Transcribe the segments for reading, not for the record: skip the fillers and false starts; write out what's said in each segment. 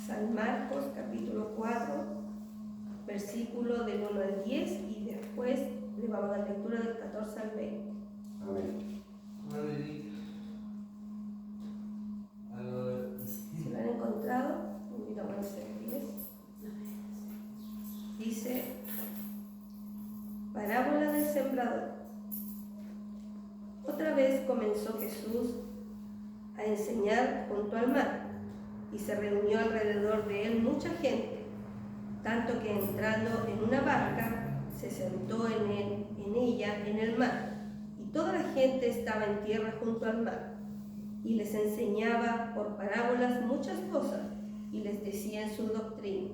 San Marcos capítulo 4, versículo del 1 al 10 y después le vamos a dar lectura del 14 al 20. Amén. Si lo han encontrado, invito a ponerse de pies. Dice, parábola del sembrador. Otra vez comenzó Jesús a enseñar junto al mar, y se reunió alrededor de él mucha gente, tanto que entrando en una barca, se sentó en ella en el mar, y toda la gente estaba en tierra junto al mar, y les enseñaba por parábolas muchas cosas, y les decía en su doctrina: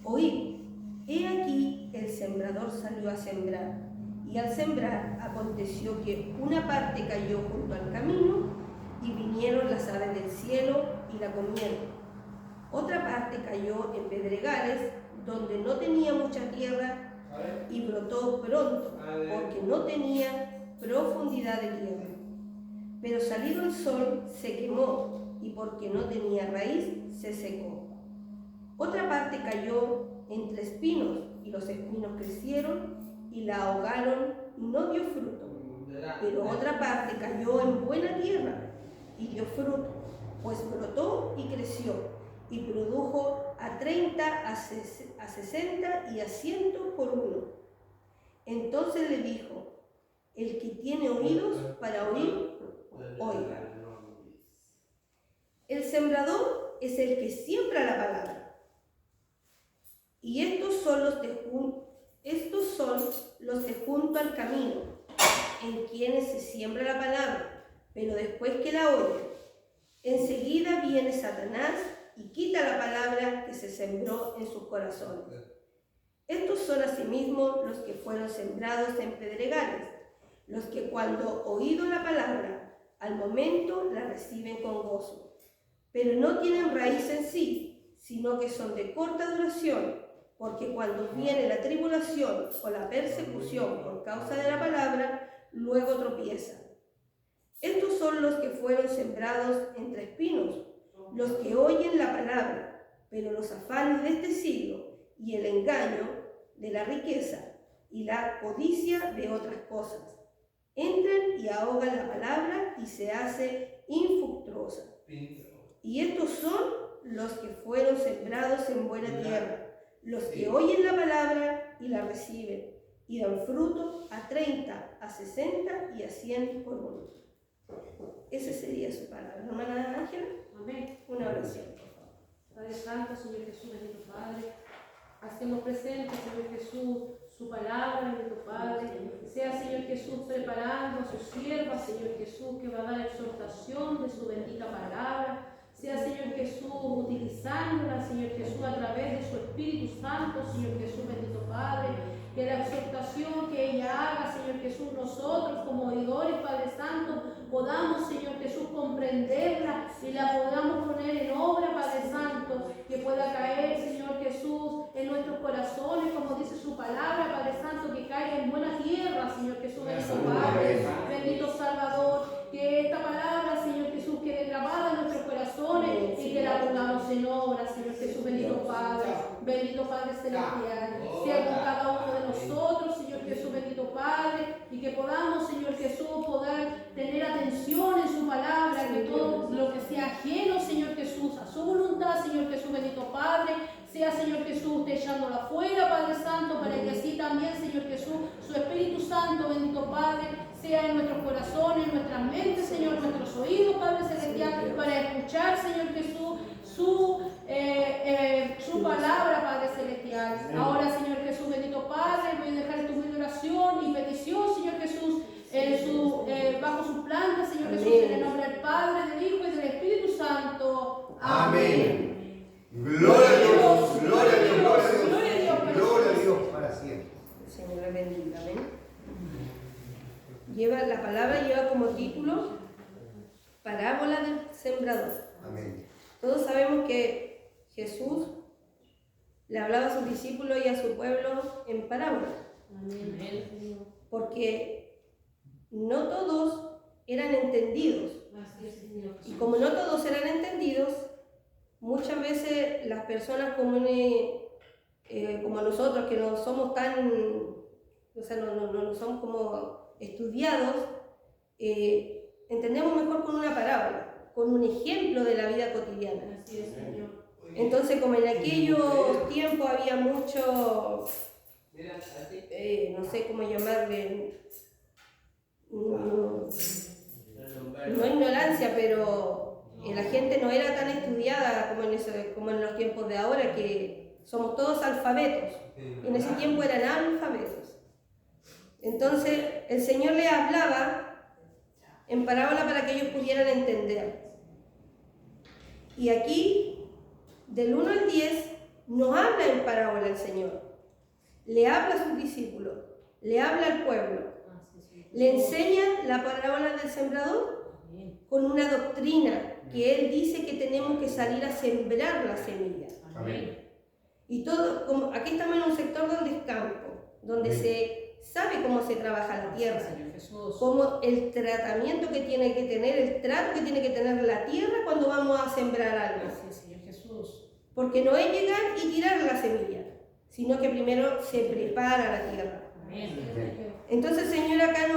Oíd, he aquí el sembrador salió a sembrar, y al sembrar aconteció que una parte cayó junto al camino, y vinieron las aves del cielo y la comieron. Otra parte cayó en pedregales, donde no tenía mucha tierra, y brotó pronto, porque no tenía profundidad de tierra. Pero salido el sol, se quemó, y porque no tenía raíz, se secó. Otra parte cayó entre espinos, y los espinos crecieron y la ahogaron, y no dio fruto. Pero otra parte cayó en buena tierra, y dio fruto, pues brotó y creció, y produjo a 30, a 60 y a 100 por uno. Entonces le dijo: el que tiene oídos para oír, oiga. El sembrador es el que siembra la palabra. Y estos son los de junto al camino, en quienes se siembra la palabra, pero después que la oyen, enseguida viene Satanás y quita la palabra que se sembró en sus corazones. Estos son asimismo los que fueron sembrados en pedregales, los que cuando oído la palabra, al momento la reciben con gozo, pero no tienen raíz en sí, sino que son de corta duración, porque cuando viene la tribulación o la persecución por causa de la palabra, luego tropiezan. Estos son los que fueron sembrados entre espinos, los que oyen la palabra, pero los afanes de este siglo y el engaño de la riqueza y la codicia de otras cosas entran y ahogan la palabra y se hace infructuosa. Y estos son los que fueron sembrados en buena tierra, los que oyen la palabra y la reciben, y dan fruto a 30, a 60 y a 100 por uno. Ese sería su palabra. Hermana Ángela, Amén. una oración. Padre Santo, Señor Jesús, bendito Padre, hacemos presente, Señor Jesús, su palabra, bendito Padre. Sea, Señor Jesús, preparando a su sierva, Señor Jesús, que va a dar exhortación de su bendita palabra. Sea, Señor Jesús, utilizándola, Señor Jesús, a través de su Espíritu Santo, Señor Jesús, bendito Padre. Que la exhortación que ella haga, Señor Jesús, nosotros como oidores, Padre Santo, podamos, Señor Jesús, comprenderla y la podamos poner en obra, Padre Santo, que pueda caer, Señor Jesús, en nuestros corazones, como dice su palabra, Padre Santo, que caiga en buena tierra, Señor Jesús, bendito Padre, bendito Salvador, que esta palabra, Señor Jesús, quede grabada en nuestros corazones y que la pongamos en obra, Señor Jesús, bendito Padre celestial, sea con cada uno de nosotros, Señor Jesús, bendito Padre, y que podamos, Señor Jesús, poder tener atención en su palabra, que todo lo que sea ajeno, Señor Jesús, a su voluntad, Señor Jesús, bendito Padre, sea, Señor Jesús, usted echándola afuera, Padre Santo, para que así también, Señor Jesús, su Espíritu Santo, bendito Padre, sea en nuestros corazones, en nuestras mentes, Señor, nuestros oídos, Padre Celestial, para escuchar, Señor Jesús, su palabra, Padre Celestial. Ahora, Señor Jesús, bendito Padre, voy a dejar tu humilde oración y petición, Señor Jesús, bajo su planta, Señor Jesús, en el nombre del Padre, del Hijo y del Espíritu Santo. Amén. Gloria a Dios, gloria a Dios, gloria a Dios, gloria a Dios, gloria a Dios para siempre. El Señor le bendiga. Amén. La palabra lleva como título Parábola del sembrador. Amén. Todos sabemos que Jesús le hablaba a sus discípulos y a su pueblo en parábolas. Amén. Porque no todos eran entendidos. Y como no todos eran entendidos, muchas veces las personas comunes como nosotros, que no somos tan, o sea, no somos como estudiados, entendemos mejor con una parábola, con un ejemplo de la vida cotidiana. Así es, Señor. Entonces, como en aquellos tiempos había mucho, no sé cómo llamarle, no ignorancia, pero la gente no era tan estudiada como en los tiempos de ahora, que somos todos alfabetos. En ese tiempo eran analfabetos. Entonces, el Señor les hablaba en parábola para que ellos pudieran entender. Y aquí, del 1 al 10, nos habla en parábola el Señor. Le habla a sus discípulos, le habla al pueblo, le enseña la parábola del sembrador con una doctrina que Él dice que tenemos que salir a sembrar la semilla. Amén. Y todo, como aquí estamos en un sector donde es campo, donde Amén. se sabe cómo se trabaja la tierra, Señor Jesús. como el tratamiento que tiene que tener, el trato que tiene que tener la tierra cuando vamos a sembrar algo. Así es, Señor Jesús. Porque no es llegar y tirar la semilla, sino que primero se prepara la tierra. Amén. Entonces el Señor acá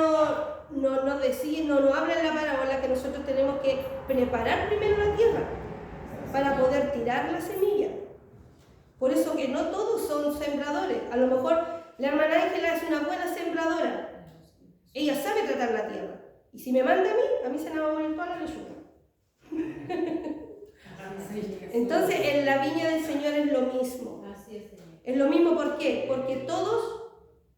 nos decía, nos habla en la parábola que nosotros tenemos que preparar primero la tierra para poder tirar la semilla. Por eso que no todos son sembradores. A lo mejor la hermana Ángela es una buena sembradora. Ella sabe tratar la tierra. Y si me manda a mí se me va a morir toda la lechuga. Entonces en la viña del Señor es lo mismo. Así es, Señor. Es lo mismo, ¿por qué? Porque todos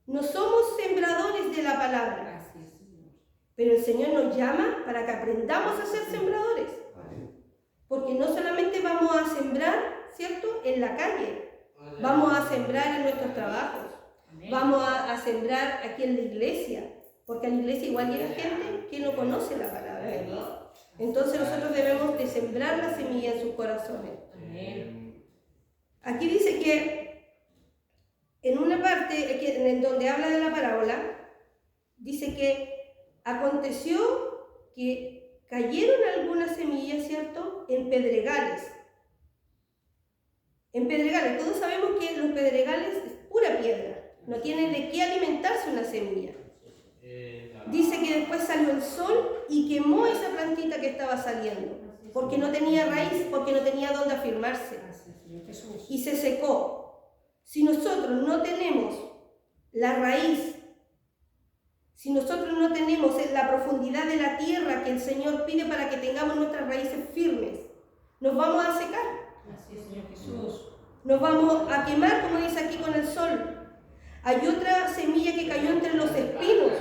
no somos sembradores de la palabra. Así es, Señor. Pero el Señor nos llama para que aprendamos a ser sembradores. Porque no solamente vamos a sembrar, ¿cierto?, en la calle. Vamos a sembrar en nuestros trabajos. Amén. Vamos a sembrar aquí en la iglesia. Porque a la iglesia igual llega gente que no conoce la palabra de Dios. Entonces nosotros debemos de sembrar la semilla en sus corazones. Amén. Aquí dice que en una parte en donde habla de la parábola, dice que aconteció que cayeron algunas semillas, ¿cierto?, en pedregales. En pedregales, todos sabemos que los pedregales es pura piedra, no tiene de qué alimentarse una semilla. Dice que después salió el sol y quemó esa plantita que estaba saliendo, porque no tenía raíz, porque no tenía dónde afirmarse. Así es, Señor Jesús. Y se secó. Si nosotros no tenemos la raíz, si nosotros no tenemos la profundidad de la tierra que el Señor pide para que tengamos nuestras raíces firmes, nos vamos a secar, Así es, Señor Jesús. nos vamos a quemar, como dice aquí, con el sol. Hay otra semilla que cayó entre los espinos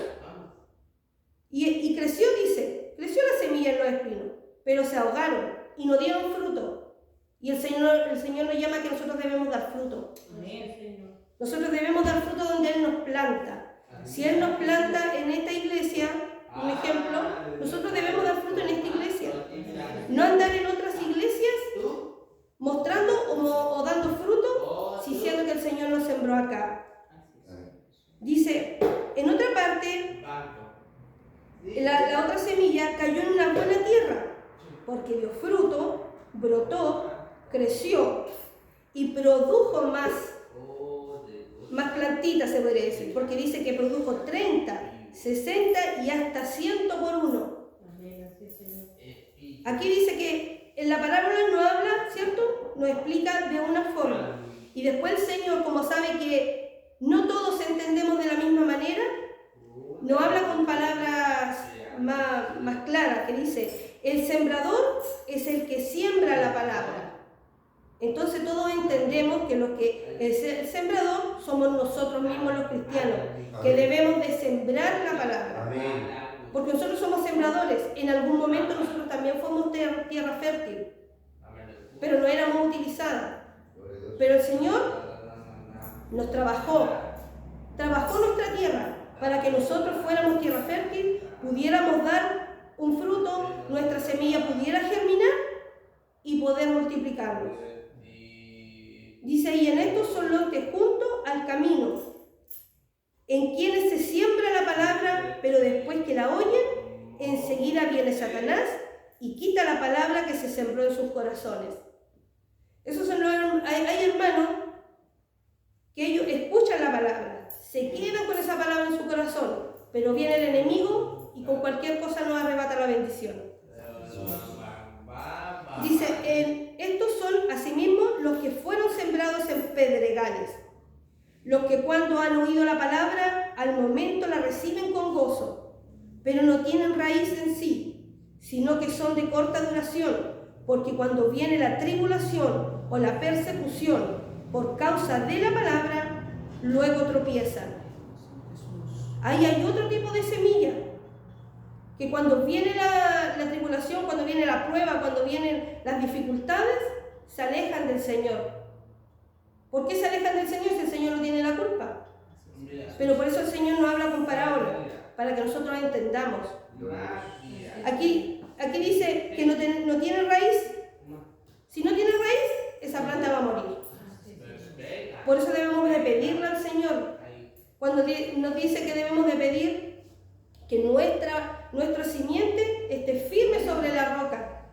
y creció, dice, creció la semilla en los espinos, pero se ahogaron y no dieron fruto. Y el Señor nos llama a que nosotros debemos dar fruto. Amén, Señor. Nosotros debemos dar fruto donde Él nos planta. Si Él nos planta en esta iglesia, un ejemplo, nosotros debemos dar fruto en esta iglesia. No andar en otras iglesias mostrando o dando fruto, si siendo que el Señor nos sembró acá. Dice, en otra parte, la otra semilla cayó en una buena tierra, porque dio fruto, brotó, creció y produjo más plantitas, se podría decir, porque dice que produjo 30, 60 y hasta 100 por uno. Amén, así es, Señor. Aquí dice que en la parábola no habla, ¿cierto? Nos explica de una forma. Y después el Señor, como sabe que no todos entendemos de la misma manera, nos habla con palabras más claras, que dice, el sembrador es el que siembra la palabra. Entonces todos entendemos que el sembrador somos nosotros mismos los cristianos, que debemos de sembrar la palabra. Amén. Porque nosotros somos sembradores, en algún momento nosotros también fuimos tierra fértil, pero no éramos utilizadas. Pero el Señor nos trabajó nuestra tierra para que nosotros fuéramos tierra fértil, pudiéramos dar un fruto, nuestra semilla pudiera germinar y poder multiplicarnos. Dice, y en estos son los que junto al camino, en quienes se siembra la palabra, pero después que la oyen, enseguida viene Satanás y quita la palabra que se sembró en sus corazones. Hay hermanos que ellos escuchan la palabra, se quedan con esa palabra en su corazón, pero viene el enemigo y con cualquier cosa nos arrebata la bendición. Dice, estos son asimismo los que fueron sembrados en pedregales, los que cuando han oído la palabra, al momento la reciben con gozo, pero no tienen raíz en sí, sino que son de corta duración, porque cuando viene la tribulación o la persecución por causa de la palabra, luego tropiezan. Ahí hay otro tipo de semilla, que cuando viene la tribulación, cuando viene la prueba, cuando vienen las dificultades, se alejan del Señor. ¿Por qué se alejan del Señor si el Señor no tiene la culpa? Pero por eso el Señor nos habla con parábolas, para que nosotros la entendamos. Aquí dice que no tiene raíz. Si no tiene raíz, esa planta va a morir. Por eso debemos de pedirle al Señor. Cuando nos dice que debemos de pedir que nuestra simiente esté firme sobre la roca.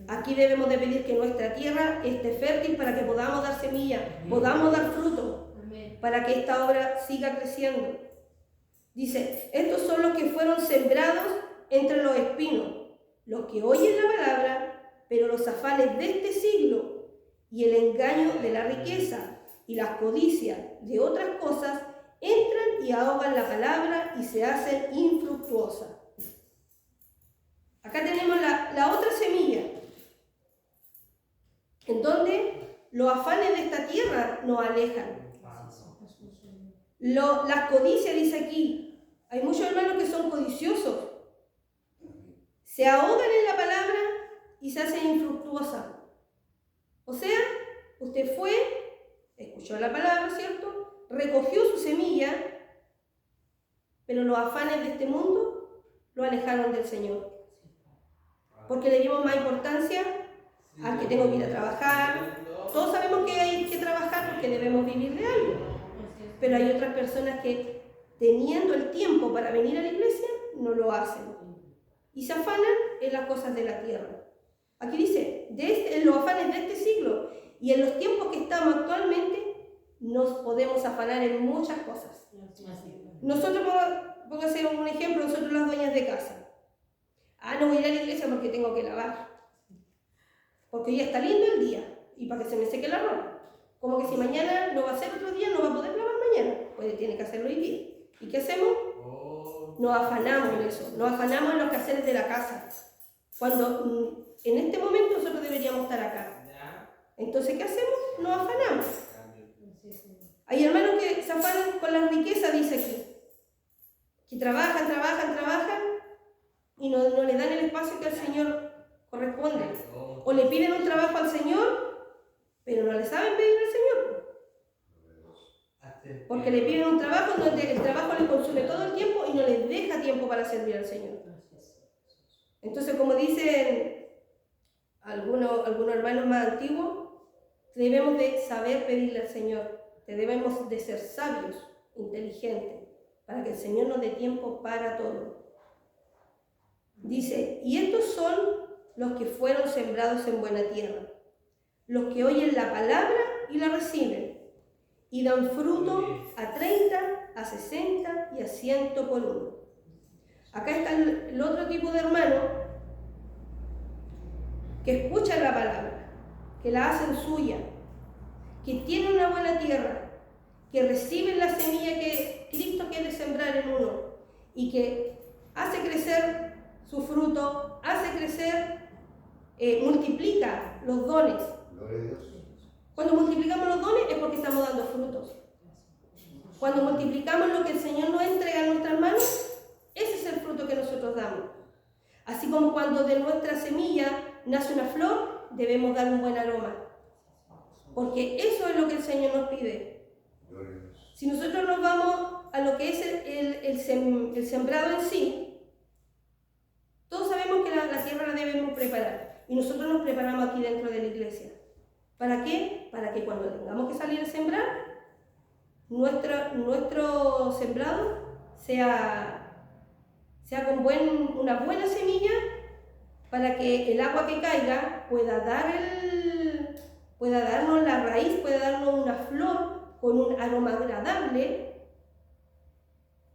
Aquí debemos de pedir que nuestra tierra esté fértil para que podamos dar semilla, podamos dar fruto, para que esta obra siga creciendo. Dice, estos son los que fueron sembrados entre los espinos, los que oyen la palabra, pero los afanes de este siglo y el engaño de la riqueza y las codicias de otras cosas entran y ahogan la palabra y se hacen infructuosas. Acá tenemos la otra semilla, en donde los afanes de esta tierra nos alejan. Las codicias, dice aquí, hay muchos hermanos que son codiciosos, se ahogan en la palabra y se hacen infructuosas. O sea, usted fue, escuchó la palabra, ¿cierto? Recogió su semilla, pero los afanes de este mundo lo alejaron del Señor. Porque le dimos más importancia al que tengo que ir a trabajar. Todos sabemos que hay que trabajar porque debemos vivir de algo. Pero hay otras personas que, teniendo el tiempo para venir a la iglesia, no lo hacen. Y se afanan en las cosas de la tierra. Aquí dice, en los afanes de este siglo y en los tiempos que estamos actualmente, nos podemos afanar en muchas cosas. Nosotros, pongo a hacer un ejemplo, nosotros las dueñas de casa. No voy a ir a la iglesia porque tengo que lavar. Porque ya está lindo el día y para que se me seque la ropa. Como que si mañana no va a ser otro día, no va a poder lavar mañana. Pues tiene que hacerlo hoy día. ¿Y qué hacemos? Nos afanamos en eso, nos afanamos en los quehaceres de la casa. Cuando en este momento nosotros deberíamos estar acá. Entonces, ¿qué hacemos? Nos afanamos. Hay hermanos que se afanan con la riqueza, dice aquí. Que trabajan y no le dan el espacio que al Señor corresponde. O le piden un trabajo al Señor, pero no le saben pedir al Señor. Porque le piden un trabajo donde el trabajo les consume todo el tiempo y no les deja tiempo para servir al Señor. Entonces, como dicen algunos hermanos más antiguos, debemos de saber pedirle al Señor, debemos de ser sabios, inteligentes, para que el Señor nos dé tiempo para todo. Dice, y estos son los que fueron sembrados en buena tierra, los que oyen la palabra y la reciben, y dan fruto a 30, a 60 y a 100 por uno. Acá está el otro tipo de hermano que escuchan la palabra, que la hacen suya, que tienen una buena tierra, que reciben la semilla que Cristo quiere sembrar en uno y que hace crecer su fruto, hace crecer, multiplica los dones. Gloria a Dios. Cuando multiplicamos los dones es porque estamos dando frutos. Cuando multiplicamos lo que el Señor nos entrega en nuestras manos, ese es el fruto que nosotros damos. Así como cuando de nuestra semilla nace una flor, debemos dar un buen aroma. Porque eso es lo que el Señor nos pide. Gloria a Dios. Si nosotros nos vamos a lo que es el sembrado en sí, todos sabemos que la tierra la debemos preparar. Y nosotros nos preparamos aquí dentro de la iglesia. ¿Para qué? Para que cuando tengamos que salir a sembrar, nuestro sembrado sea con una buena semilla, para que el agua que caiga pueda pueda darnos la raíz, pueda darnos una flor con un aroma agradable,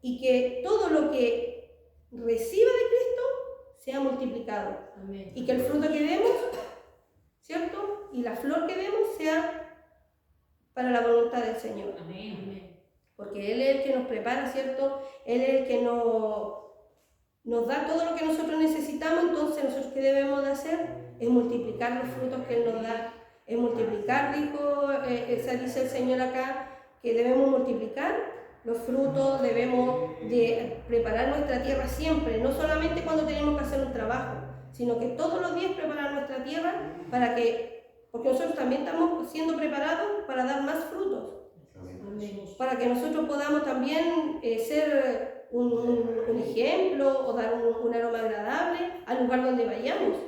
y que todo lo que reciba de Cristo sea multiplicado. Amén. Y que el fruto que demos, ¿cierto? Y la flor que demos sea para la voluntad del Señor. Amén. Porque Él es el que nos prepara, ¿cierto? Él es el que nos da todo lo que nosotros necesitamos. Entonces nosotros ¿qué debemos de hacer? Es multiplicar los frutos que Él nos da. Es multiplicar, dice el Señor acá, que debemos multiplicar los frutos, debemos de preparar nuestra tierra siempre, no solamente cuando tenemos que hacer un trabajo, sino que todos los días preparar nuestra tierra porque nosotros también estamos siendo preparados para dar más frutos. Amén. Para que nosotros podamos también ser un ejemplo o dar un aroma agradable al lugar donde vayamos.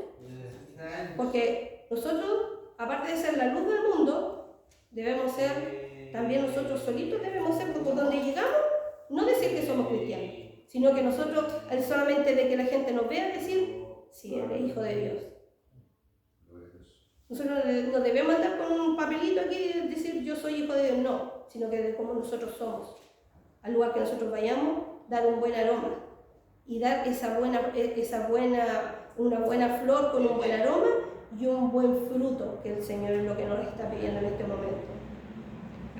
Porque nosotros, aparte de ser la luz del mundo, debemos ser, también nosotros solitos debemos ser, por donde llegamos, no decir que somos cristianos, sino que nosotros, solamente de que la gente nos vea, decir, sí, él es hijo de Dios. Nosotros no debemos andar con un papelito aquí y decir yo soy hijo de Dios, no, sino que de cómo nosotros somos. Al lugar que nosotros vayamos, dar un buen aroma y dar una buena flor con un buen aroma y un buen fruto, que el Señor es lo que nos está pidiendo en este momento.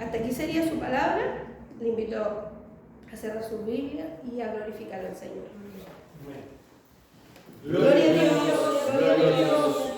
Hasta aquí sería su palabra. Le invito a cerrar su Biblia y a glorificar al Señor. Amén. Gloria a Dios, gloria a Dios.